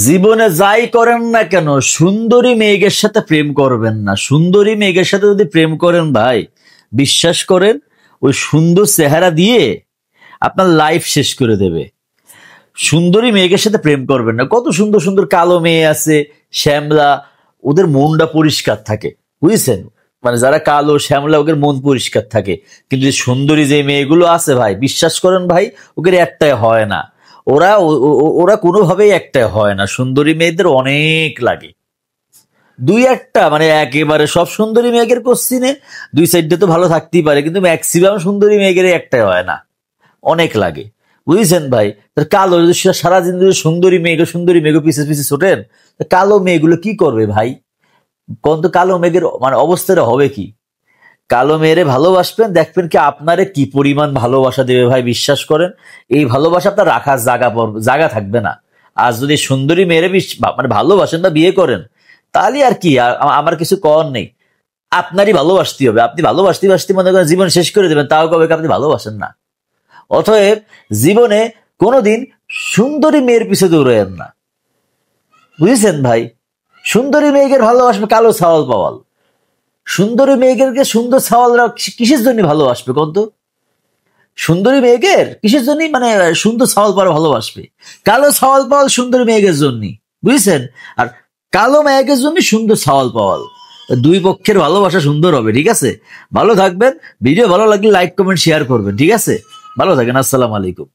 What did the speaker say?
জীবনে যাই করেন না কেন সুন্দরী মেয়েদের সাথে প্রেম করবেন না। সুন্দরী মেয়েদের সাথে যদি প্রেম করেন ভাই, বিশ্বাস করেন ওই সুন্দর চেহারা দিয়ে আপনার লাইফ শেষ করে দেবে। সুন্দরী মেয়েদের সাথে প্রেম করবেন না। কত সুন্দর সুন্দর কালো মেয়ে আছে, শ্যামলা, ওদের মনটা পরিষ্কার থাকে, বুঝছেন? মানে যারা কালো শ্যামলা ওদের মন পরিষ্কার থাকে, কিন্তু সুন্দরী যে মেয়েগুলো আছে ভাই, বিশ্বাস করেন ভাই, ওদের একটাই হয় না। ওরা ওরা কোনোভাবেই একটাই হয় না। সুন্দরী মেয়েদের অনেক লাগে। দুই একটা মানে একেবারে সব সুন্দরী মেয়েদের কোশ্চিনে দুই সাইডে তো ভালো থাকতেই পারে, কিন্তু ম্যাক্সিমাম সুন্দরী মেয়েদের একটাই হয় না, অনেক লাগে, বুঝছেন ভাই? কালো যদি সারা দিন যদি সুন্দরী মেয়েকে পিছে পিছে ছোটেন, কালো মেয়েগুলো কি করবে ভাই? কোন তো কালো মেয়েদের মানে অবস্থাটা হবে কি? কালো মেয়েরে ভালোবাসবেন, দেখবেন কি আপনারে কি পরিমাণ ভালোবাসা দেবে ভাই। বিশ্বাস করেন এই ভালোবাসা আপনার রাখার জায়গা থাকবে না। আর যদি সুন্দরী মেয়েরে মানে ভালোবাসেন বা বিয়ে করেন, তাহলে আর কি, আমার কিছু করার নেই। আপনারই ভালোবাসতে হবে। আপনি ভালোবাসতে বাসতে মনে করেন জীবন শেষ করে দেবেন, তাও কবে আপনি ভালোবাসেন না। অতএব জীবনে কোনোদিন সুন্দরী মেয়ের পিছে দৌড়েন না, বুঝেছেন ভাই? সুন্দরী মেয়েকে ভালোবাসবে কালো ছাওয়াল পাওয়াল। সুন্দরী মেয়েকে সুন্দর ছাওয়ালরা কিসের জন্য ভালোবাসবে কোন তো? সুন্দরী মেয়েকের কিসের জন্য মানে সুন্দর ছাওয়াল পাওয়াল ভালোবাসবে? কালো ছাওয়াল পাওয়াল সুন্দরী মেয়েকের জন্য, বুঝছেন? আর কালো মেয়েকের জন্য সুন্দর ছাওয়াল পাওয়াল। দুই পক্ষের ভালোবাসা সুন্দর হবে, ঠিক আছে? ভালো থাকবেন। ভিডিও ভালো লাগলে লাইক কমেন্ট শেয়ার করবেন, ঠিক আছে? ভালো থাকেন। আসসালামু আলাইকুম।